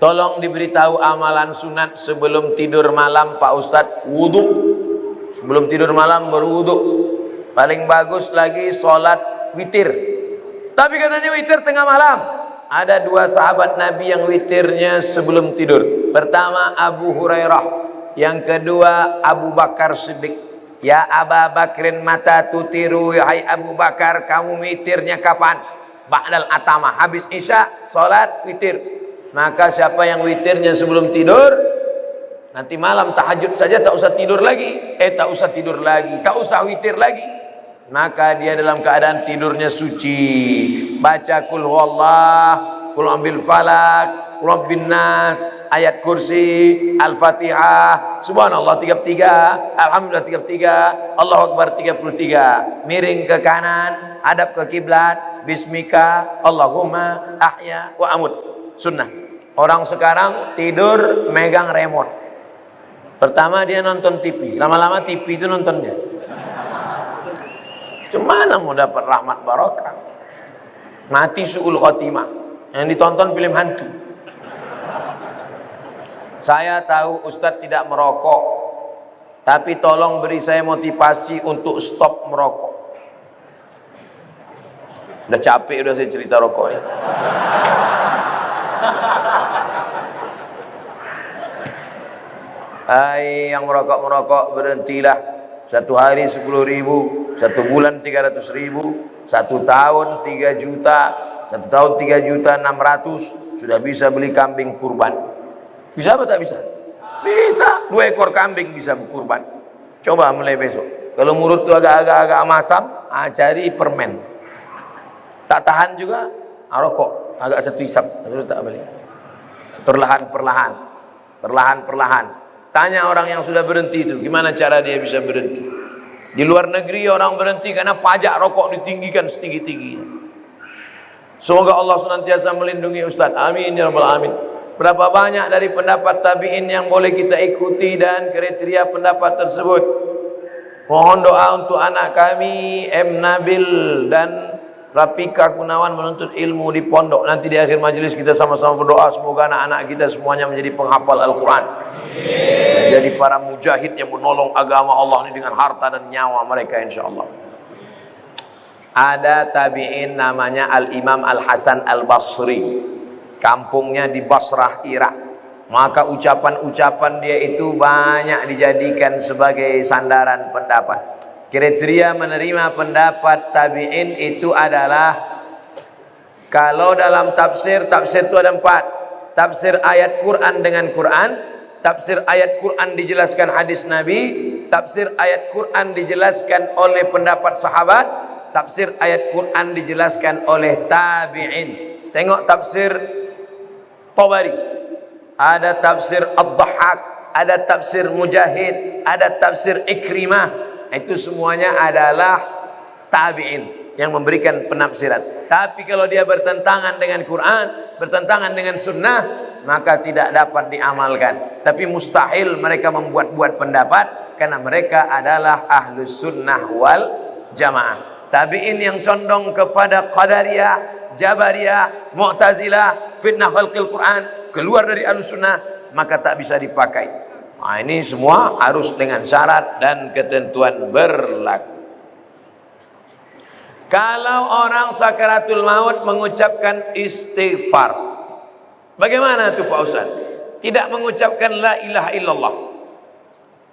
Tolong diberitahu amalan sunat sebelum tidur malam Pak Ustadz. Wudhu. Sebelum tidur malam berwudhu. Paling bagus lagi sholat witir. Tapi katanya witir tengah malam. Ada dua sahabat Nabi yang witirnya sebelum tidur. Pertama Abu Hurairah, yang kedua Abu Bakar Siddiq. Ya Aba Bakrin mata tutiru, hai Abu Bakar, kamu witirnya kapan? Ba'dal atama, habis isya salat witir. Maka siapa yang witirnya sebelum tidur, nanti malam tahajud saja tak usah tidur lagi, tak usah tidur lagi, tak usah witir lagi, maka dia dalam keadaan tidurnya suci. Baca kul huwallah, kul ambil falak, kul rabbin nas, ayat kursi, al-fatihah, subhanallah 33, alhamdulillah 33, Allahu akbar 33, miring ke kanan, hadap ke kiblat, bismika Allahumma ahya wa amut. Sunnah. Orang sekarang tidur megang remote. Pertama dia nonton TV, lama-lama TV itu nonton dia. Cemana mau dapat rahmat barokah? Mati su'ul khotimah. Yang ditonton film hantu. Saya tahu Ustadz tidak merokok, tapi tolong beri saya motivasi untuk stop merokok. Udah capek udah saya cerita rokok ini. Hai yang merokok berhentilah. Satu hari 10.000, satu bulan 300.000, satu tahun 3 juta, satu tahun 3.600.000, sudah bisa beli kambing kurban. Bisa apa tak bisa? Bisa. 2 ekor kambing bisa kurban. Coba mulai besok. Kalau mulut tu agak-agak masam, cari permen. Tak tahan juga, rokok. Agak satu isap, terus tak beli. Perlahan-perlahan. Tanya orang yang sudah berhenti itu, gimana cara dia bisa berhenti? Di luar negeri orang berhenti karena pajak rokok ditinggikan setinggi-tingginya. Semoga Allah senantiasa melindungi Ustaz. Amin ya rabbal alamin. Berapa banyak dari pendapat tabi'in yang boleh kita ikuti dan kriteria pendapat tersebut? Mohon doa untuk anak kami M. Nabil dan Rafika Gunawan menuntut ilmu di pondok. Nanti di akhir majelis kita sama-sama berdoa semoga anak-anak kita semuanya menjadi penghafal Al-Quran, jadi para mujahid yang menolong agama Allah ini dengan harta dan nyawa mereka insyaallah. Ada tabi'in namanya Al-Imam Al-Hasan Al-Basri, kampungnya di Basrah, Irak. Maka ucapan-ucapan dia itu banyak dijadikan sebagai sandaran pendapat. Kriteria menerima pendapat tabi'in itu adalah, kalau dalam tafsir itu ada 4. Tafsir ayat Quran dengan Quran, tafsir ayat Quran dijelaskan hadis Nabi, tafsir ayat Quran dijelaskan oleh pendapat sahabat, tafsir ayat Quran dijelaskan oleh tabi'in. Tengok tafsir Tabari, ada tafsir Ad-Dhahhak, ada tafsir Mujahid, ada tafsir Ikrimah. Itu semuanya adalah tabi'in yang memberikan penafsiran. Tapi kalau dia bertentangan dengan Quran, bertentangan dengan sunnah, maka tidak dapat diamalkan. Tapi mustahil mereka membuat-buat pendapat, karena mereka adalah ahlus sunnah wal jamaah. Tabi'in yang condong kepada Qadariyah, Jabariyah, Mu'tazilah, fitnah khalqil Quran, keluar dari ahlus sunnah, maka tak bisa dipakai. Nah, ini semua harus dengan syarat dan ketentuan berlaku. Kalau orang sakaratul maut mengucapkan istighfar, bagaimana tuh Pak Ustaz? Tidak mengucapkan la ilaha illallah.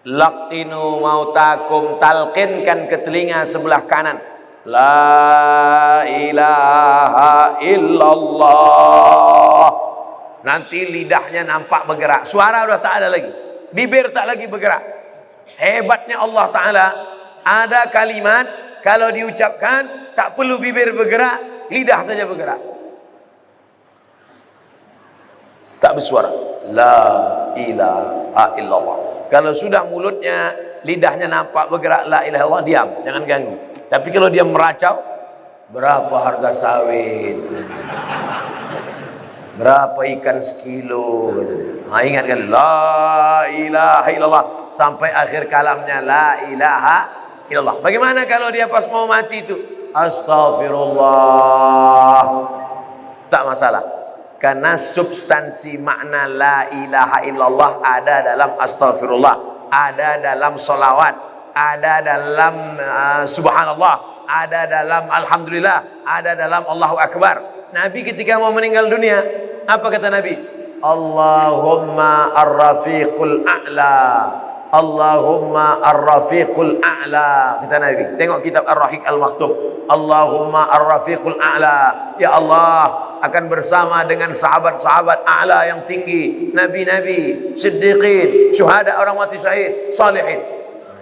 Laqinu mautakum, talqinkan ke telinga sebelah kanan. La ilaha illallah. Nanti lidahnya nampak bergerak. Suara udah tak ada lagi. Bibir tak lagi bergerak. Hebatnya Allah Ta'ala, ada kalimat kalau diucapkan tak perlu bibir bergerak, lidah saja bergerak, tak bersuara. La ilaha illallah. Kalau sudah mulutnya, lidahnya nampak bergerak la ilaha illallah, diam, jangan ganggu. Tapi kalau dia meracau, berapa harga sawit, berapa ikan sekilo, nah, ingatkan la ilaha illallah sampai akhir kalamnya la ilaha illallah. Bagaimana kalau dia pas mau mati itu astaghfirullah, tak masalah. Karena substansi makna la ilaha illallah ada dalam astaghfirullah, ada dalam salawat, ada dalam subhanallah, ada dalam alhamdulillah, ada dalam Allahu Akbar. Nabi ketika mau meninggal dunia, apa kata Nabi? Allahumma ar-rafiqul a'la, Allahumma ar-rafiqul a'la, kata Nabi. Tengok kitab Ar-Rahiq Al-Maktub. Allahumma ar-rafiqul a'la, ya Allah, akan bersama dengan sahabat-sahabat a'la yang tinggi, nabi-nabi, siddiqin, syuhada, orang mati syahid, salihin.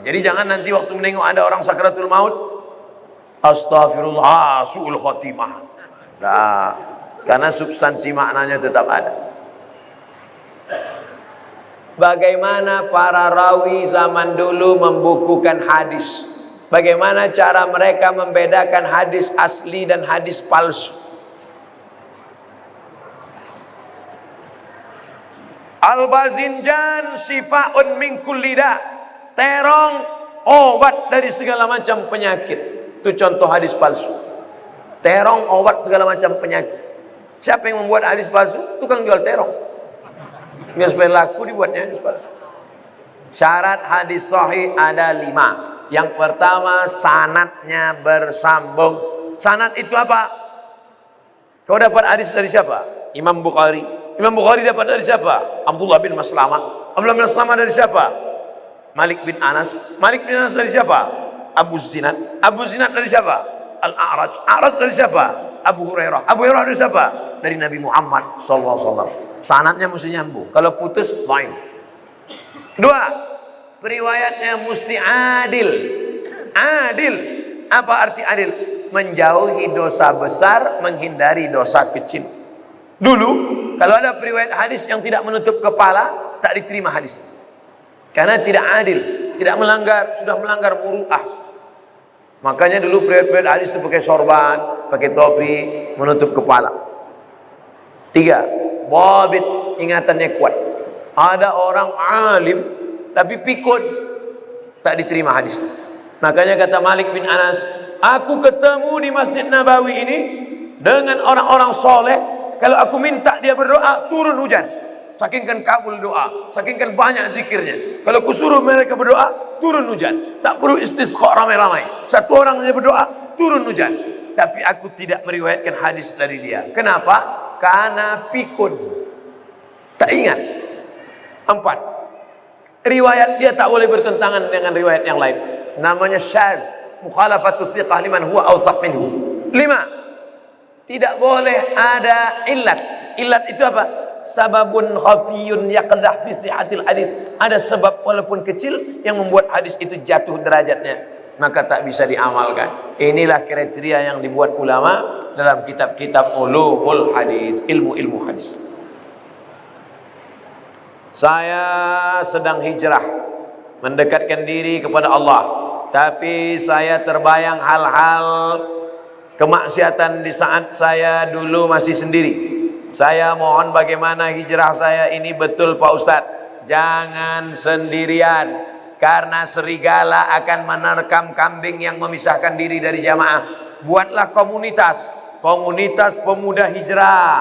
Jadi jangan nanti waktu menengok ada orang sakratul maut, astaghfirullah, su'ul khotimah. Nah, karena substansi maknanya tetap ada. Bagaimana para rawi zaman dulu membukukan hadis? Bagaimana cara mereka membedakan hadis asli dan hadis palsu? Al-bazinjan syifaun min kulli da. Terong obat dari segala macam penyakit. Itu contoh hadis palsu. Terong obat segala macam penyakit. Siapa yang membuat hadis palsu? Tukang jual terong. Biar supaya laku dibuatnya hadis palsu. Syarat hadis sahih ada 5. Yang pertama, sanadnya bersambung. Sanad itu apa? Kau dapat hadis dari siapa? Imam Bukhari. Imam Bukhari dapat dari siapa? Abdullah bin Maslamah. Abdullah bin Maslamah dari siapa? Malik bin Anas. Malik bin Anas dari siapa? Abu Zinad. Abu Zinad dari siapa? Al-A'raj. A'raj dari siapa? Abu Hurairah. Abu Hurairah dari siapa? Dari Nabi Muhammad sallallahu alaihi wasallam. Sanadnya mesti nyambung. Kalau putus, lain. 2, periwayatnya mesti adil. Adil. Apa arti adil? Menjauhi dosa besar, menghindari dosa kecil. Dulu, kalau ada periwayat hadis yang tidak menutup kepala, tak diterima hadis. Karena tidak adil, tidak melanggar, sudah melanggar muru'ah. Makanya dulu periwayat hadis itu pakai sorban, pakai topi, menutup kepala. 3, Babit, ingatannya kuat. Ada orang alim tapi pikun, tak diterima hadis. Makanya kata Malik bin Anas, aku ketemu di Masjid Nabawi ini dengan orang-orang soleh. Kalau aku minta dia berdoa, turun hujan. Sakingkan kabul doa, sakingkan banyak zikirnya. Kalau aku suruh mereka berdoa, turun hujan. Tak perlu istisqa ramai-ramai. Satu orang saja berdoa, turun hujan. Tapi aku tidak meriwayatkan hadis dari dia. Kenapa? Karena pikun, tak ingat. 4, riwayat dia tak boleh bertentangan dengan riwayat yang lain. Namanya syaz, mukhalafatus thiqah liman huwa awsaq minhu. 5, tidak boleh ada illat. Illat itu apa? Sababun khafiyun yaqdah fi sihhatil hadis. Ada sebab walaupun kecil yang membuat hadis itu jatuh derajatnya, maka tak bisa diamalkan. Inilah kriteria yang dibuat ulama dalam kitab-kitab ulumul hadis, ilmu-ilmu hadis. Saya sedang hijrah, mendekatkan diri kepada Allah, tapi saya terbayang hal-hal kemaksiatan di saat saya dulu masih sendiri. Saya mohon bagaimana hijrah saya ini betul Pak Ustadz. Jangan sendirian, karena serigala akan menerkam kambing yang memisahkan diri dari jamaah. Buatlah komunitas, komunitas pemuda hijrah,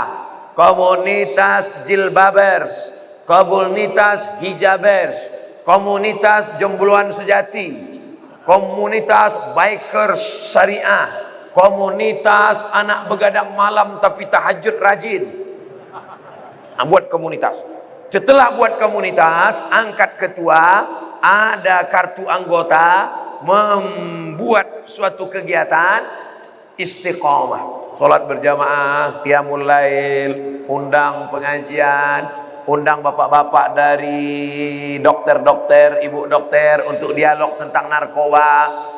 komunitas jilbabers, komunitas hijabers, komunitas jembuluan sejati, komunitas bikers syariah, komunitas anak begadang malam tapi tahajud rajin. Buat komunitas. Setelah buat komunitas, angkat ketua, ada kartu anggota, membuat suatu kegiatan istiqomah, sholat berjamaah, qiyamul lail, undang pengajian, undang bapak-bapak dari dokter-dokter, ibu dokter untuk dialog tentang narkoba,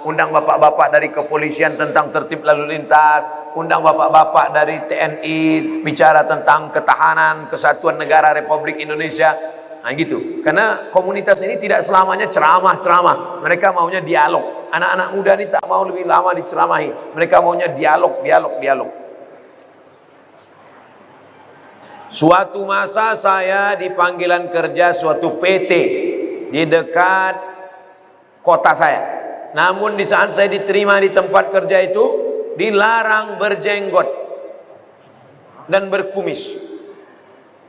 undang bapak-bapak dari kepolisian tentang tertib lalu lintas, undang bapak-bapak dari TNI bicara tentang ketahanan kesatuan negara Republik Indonesia. Nah gitu. Karena komunitas ini tidak selamanya ceramah-ceramah. Mereka maunya dialog. Anak-anak muda ini tak mau lebih lama diceramahi. Mereka maunya dialog. Suatu masa saya di panggilan kerja suatu PT di dekat kota saya. Namun di saat saya diterima di tempat kerja itu, dilarang berjenggot dan berkumis.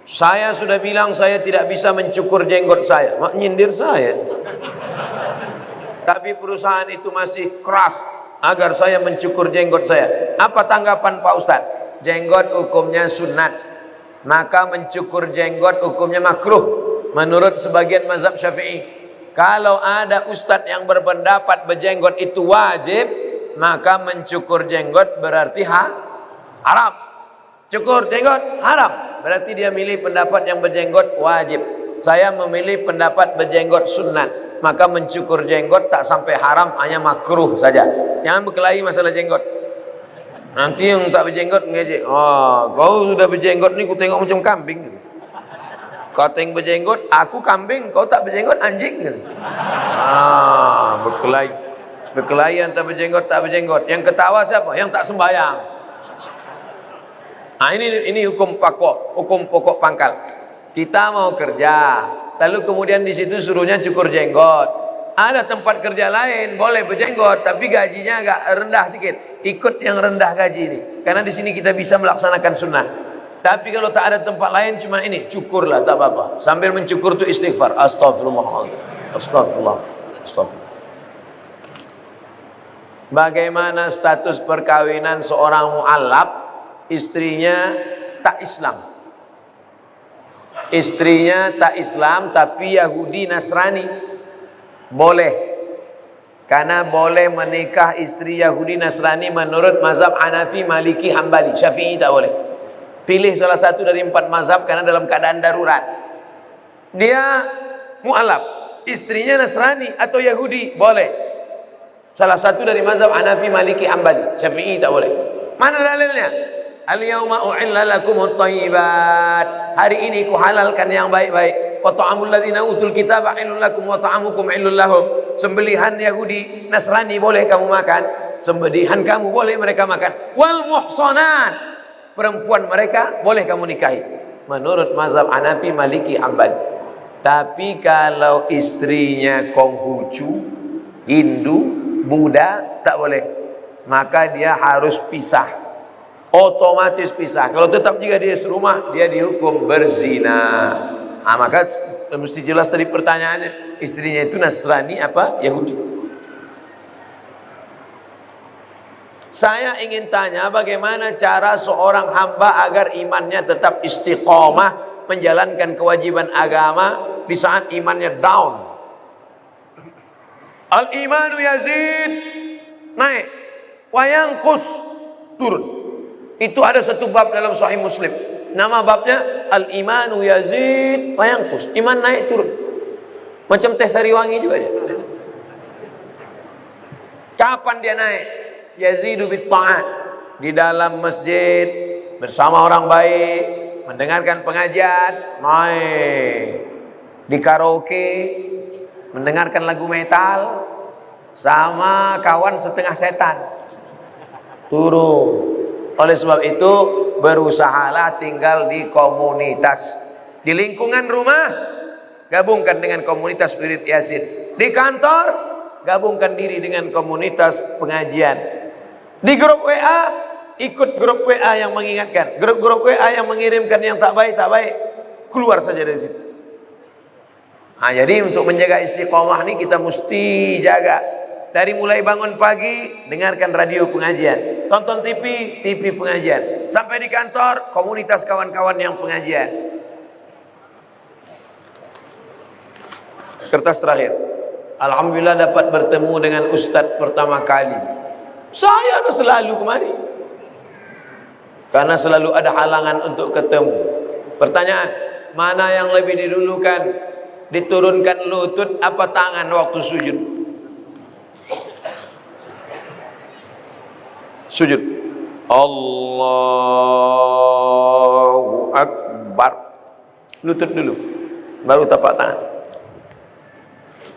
Saya sudah bilang saya tidak bisa mencukur jenggot saya. Mak nyindir saya. Tapi perusahaan itu masih keras agar saya mencukur jenggot saya. Apa tanggapan Pak Ustadz? Jenggot hukumnya sunat, maka mencukur jenggot hukumnya makruh menurut sebagian mazhab Syafi'i. Kalau ada ustadz yang berpendapat berjenggot itu wajib, maka mencukur jenggot berarti haram. Cukur jenggot haram, berarti dia milih pendapat yang berjenggot wajib. Saya memilih pendapat berjenggot sunat, maka mencukur jenggot tak sampai haram, hanya makruh saja. Jangan berkelahi masalah jenggot. Nanti yang tak berjenggot ngejek, oh kau sudah berjenggot ni ku tengok macam kambing. Kau tengok berjenggot, aku kambing, kau tak berjenggot anjing. Berkelahi. Berkelahi antara berjenggot tak berjenggot. Yang ketawa siapa? Yang tak sembahyang. Ini hukum pokok pangkal. Kita mau kerja, lalu kemudian di situ suruhnya cukur jenggot. Ada tempat kerja lain boleh berjenggot, tapi gajinya agak rendah sedikit. Ikut yang rendah gaji ini, karena di sini kita bisa melaksanakan sunnah. Tapi kalau tak ada tempat lain, cuma ini cukurlah, tak apa-apa. Sambil mencukur itu istighfar, astagfirullah, astagfirullah, astagfirullah. Bagaimana status perkawinan seorang mu'allaf? Istrinya tak Islam. Istrinya tak Islam tapi Yahudi Nasrani. Boleh. Karena boleh menikah istri Yahudi Nasrani menurut mazhab Hanafi, Maliki, Hambali. Syafi'i tak boleh. Pilih salah satu dari 4 mazhab karena dalam keadaan darurat. Dia mu'alaf, istrinya Nasrani atau Yahudi, boleh. Salah satu dari mazhab Hanafi, Maliki, Hambali. Syafi'i tak boleh. Mana dalilnya? Al-yawma uhilla lakumut thayyibat. Hari ini ku halalkan yang baik-baik. Wa ta'amul ladzina utul kitaba halal lakum wa ta'amukum halal lahum. Sembelihan Yahudi Nasrani boleh kamu makan, sembelihan kamu boleh mereka makan. Wal muhsanat, perempuan mereka boleh kamu nikahi menurut mazhab Hanafi, Maliki, Hambali. Tapi kalau istrinya Konghucu, Hindu, Buddha, tak boleh. Maka dia harus pisah. Otomatis pisah. Kalau tetap juga dia serumah, dia dihukum berzina. Maka mesti jelas tadi pertanyaannya, istrinya itu Nasrani apa Yahudi. Saya ingin tanya, bagaimana cara seorang hamba agar imannya tetap istiqomah menjalankan kewajiban agama di saat imannya down. Al-imanu yazid, naik, wa yanqus, turun. Itu ada satu bab dalam Sahih Muslim. Nama babnya Al-imanu yazid wa yanqus. Iman naik turun. Macam teh sariwangi juga dia. Kapan dia naik? Yazidu bit ta'at. Di dalam masjid bersama orang baik, mendengarkan pengajian, naik. Di karaoke mendengarkan lagu metal sama kawan setengah setan, turun. Oleh sebab itu berusahalah tinggal di komunitas. Di lingkungan rumah gabungkan dengan komunitas Spirit Yasin. Di kantor gabungkan diri dengan komunitas pengajian. Di grup WA ikut grup WA yang mengingatkan. Grup WA yang mengirimkan yang tak baik, keluar saja dari situ. Jadi untuk menjaga istiqomah ini kita mesti jaga. Dari mulai bangun pagi, dengarkan radio pengajian, tonton TV pengajian, sampai di kantor, komunitas kawan-kawan yang pengajian. Kertas terakhir. Alhamdulillah dapat bertemu dengan Ustadz pertama kali. Saya ada selalu kemari, karena selalu ada halangan untuk ketemu. Pertanyaan, mana yang lebih didulukan? Diturunkan lutut apa tangan waktu sujud? Sujud. Allahu Akbar. Lutut dulu, baru tapak tangan.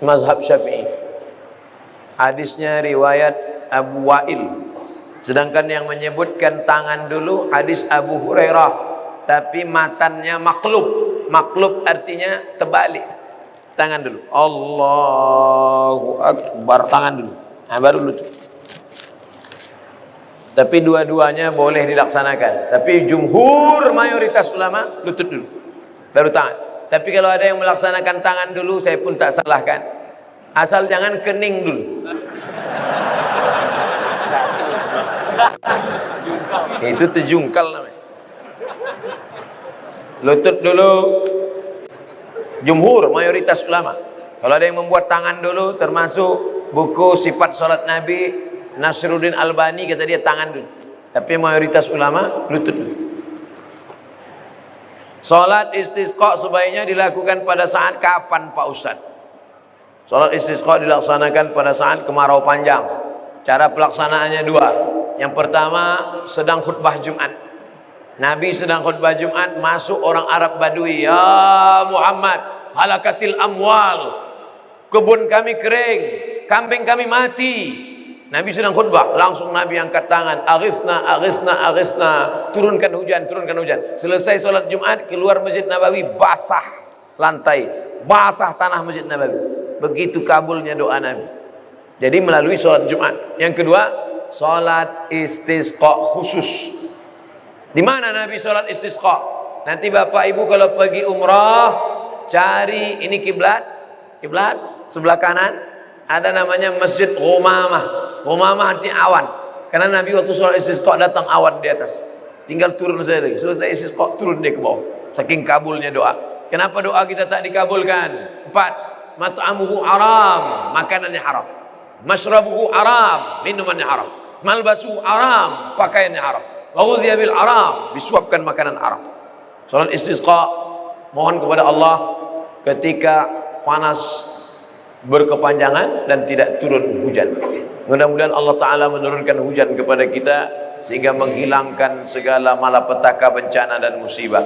Mazhab Syafi'i. Hadisnya riwayat Abu Wa'il. Sedangkan yang menyebutkan tangan dulu hadis Abu Hurairah, tapi matannya maklub. Maklub artinya terbalik. Tangan dulu. Allahu Akbar, tangan dulu. Baru lutut. Tapi dua-duanya boleh dilaksanakan. Tapi jumhur mayoritas ulama lutut dulu. baru tangan. Tapi kalau ada yang melaksanakan tangan dulu, saya pun tak salahkan. Asal jangan kening dulu. Itu terjungkal namanya. Lutut dulu. Jumhur, mayoritas ulama. Kalau ada yang membuat tangan dulu, termasuk buku Sifat Salat Nabi, Nasruddin Albani, kata dia tangan dulu. Tapi mayoritas ulama, lutut dulu. Salat istisqa sebaiknya dilakukan pada saat kapan Pak Ustaz? Salat istisqa dilaksanakan pada saat kemarau panjang. Cara pelaksanaannya dua. Yang pertama, sedang khutbah Jumat. Nabi sedang khutbah Jumat, masuk orang Arab Badui. Ya Muhammad, halakatil amwal. Kebun kami kering, kambing kami mati. Nabi sedang khutbah, langsung Nabi angkat tangan. Aghithna, aghithna, aghithna. Turunkan hujan, turunkan hujan. Selesai sholat Jumat, keluar Masjid Nabawi, basah lantai, basah tanah Masjid Nabawi. Begitu kabulnya doa Nabi. Jadi melalui sholat Jumat. Yang kedua, sholat istisqa khusus. Di mana Nabi sholat istisqa? Nanti Bapak Ibu kalau pergi umrah, cari ini kiblat, kiblat sebelah kanan ada namanya Masjid Ghumamah. Ghumamah arti awan. Karena Nabi waktu sholat istisqa datang awan di atas. Tinggal turun saja lagi. Selesai istisqa turun dia ke bawah. Saking kabulnya doa. Kenapa doa kita tak dikabulkan? 4. Mat'amuhu haram, makanannya haram. Mashrabuhu haram, minumannya haram. Malbasuhu haram, pakaiannya haram. Wa ghudhiya bil haram, disuapkan makanan haram. Salat istisqa, mohon kepada Allah ketika panas berkepanjangan dan tidak turun hujan. Mudah-mudahan Allah Ta'ala menurunkan hujan kepada kita sehingga menghilangkan segala malapetaka, bencana dan musibah.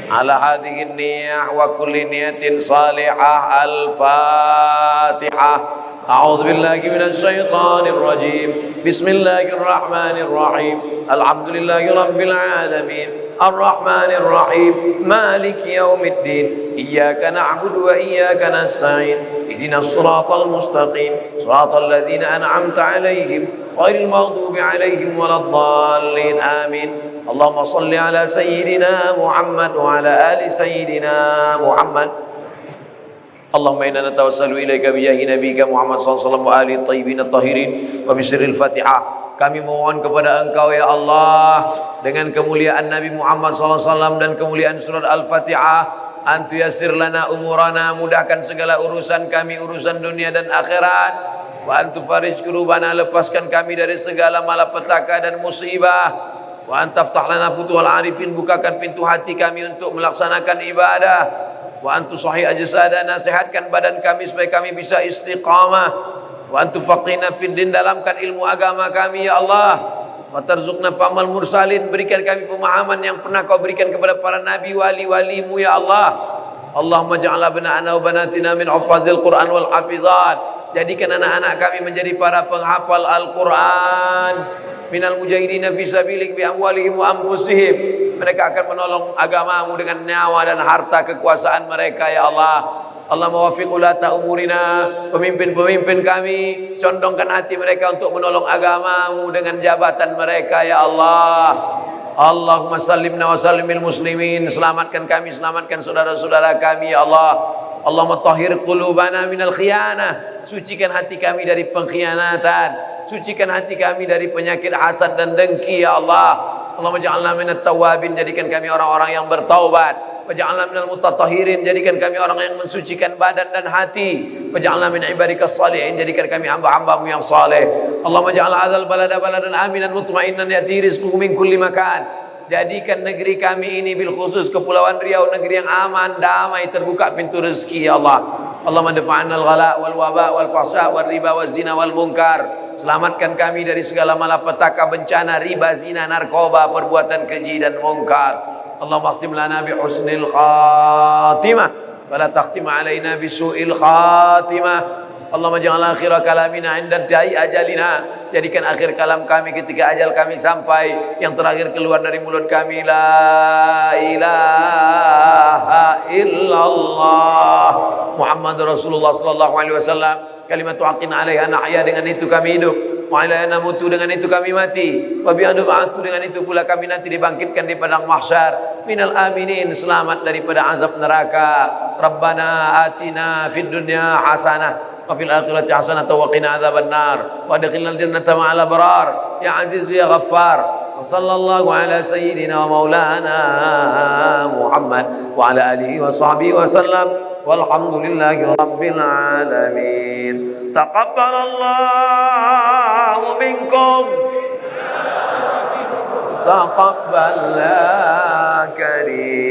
Ala hadhihi niyah wa kulli niyatin salihah. Al-Fatihah. A'udzu billahi minasy syaithanir rajim. Bismillahirrahmanirrahim. Alhamdulillahi rabbil alamin. Ar-Rahmanir Rahim. Maliki yaumiddin. Iyyaka na'budu wa iyyaka nasta'in. Ihdinas siratal mustaqim. Siratal ladzina an'amta 'alaihim ghairil maghdubi 'alaihim waladdallin. Amin. Allahumma shalli ala sayyidina Muhammad wa ala ali sayyidina Muhammad. Allahumma inna natawassalu ilaika bi jahi nabiyyika Muhammad sallallahu alaihi wasallam wa alihi thayyibin at-tahirin wa bi sirril Fatihah. Kami mohon kepada Engkau ya Allah dengan kemuliaan Nabi Muhammad sallallahu alaihi wasallam dan kemuliaan surat Al-Fatihah, antu yassir lana umurana, mudahkan segala urusan kami, urusan dunia dan akhirat. Wa antu farij kurubana, lepaskan kami dari segala malapetaka dan musibah. Wa antaftah lana futuhal arifin, bukakan pintu hati kami untuk melaksanakan ibadah. Wa antu sahih ajsadana, sehatkan badan kami supaya kami bisa istiqamah. Wa antu faqina fid din, dalamkan ilmu agama kami ya Allah. Wa tarzuqna fahmal mursalin, berikan kami pemahaman yang pernah Kau berikan kepada para nabi wali-walimu ya Allah. Allahumma ja'al abna'ana wa banatina min hufazil Qur'an wal hafizat, jadikan anak-anak kami menjadi para penghafal Al-Quran. Minal mujahidina fisabilik bi amwalihim wa anfusihim, mereka akan menolong agamamu dengan nyawa dan harta kekuasaan mereka ya Allah. Allah mawafiq ulata umurina, pemimpin-pemimpin kami, condongkan hati mereka untuk menolong agamamu dengan jabatan mereka ya Allah. Allahumma sallimna wa sallimil muslimin, selamatkan kami, selamatkan saudara-saudara kami ya Allah. Allahumma tahhir qulubana minal khiyanah, sucikan hati kami dari pengkhianatan, sucikan hati kami dari penyakit hasad dan dengki ya Allah. Allahumma ja'alna minat tawabin, jadikan kami orang-orang yang bertaubat. Waj'alna minal mutatahhirin, jadikan kami orang yang mensucikan badan dan hati. Waj'alna min ibadikas salihin, jadikan kami hamba-hambamu yang saleh. Allahumma ja'al hadzal balada baladan aminan mutma'innan ya'ti rizquhu min kulli makan. Jadikan negeri kami ini bil khusus Kepulauan Riau negeri yang aman, damai, terbuka pintu rezeki ya Allah. Allahumma dafa'anna al-ghala wal waba wal fahsya wal riba wal zina wal munkar. Selamatkan kami dari segala malapetaka, bencana, riba, zina, narkoba, perbuatan keji dan munkar. Allahumma akhtim lana bi husnil khatimah wa la takhtim alaina bi su'il khatimah. Allahumma ja'al akhir kalamina 'inda intiha'i ajalina, jadikan akhir kalam kami ketika ajal kami sampai, yang terakhir keluar dari mulut kami la ilaha illallah Muhammadur Rasulullah sallallahu alaihi wasallam, kalimatu haqqin 'alaiha nahya, dengan itu kami hidup. wa ilayna namutu, dengan itu kami mati, wa bi ba'su, dengan itu pula kami nanti dibangkitkan di padang mahsyar, minal aminin, selamat daripada azab neraka. Rabbana atina fid dunya hasanah wa fil akhirati hasanah wa qina adzabannar wa adkhilnal jannata ma'al abrar ya aziz ya ghaffar. Wa sallallahu ala sayyidina wa maulana Muhammad wa ala alihi wa sahbihi wa sallam, walhamdulillahi rabbil alamin. Taqabbalallahu minkum, taqabbal ya karim.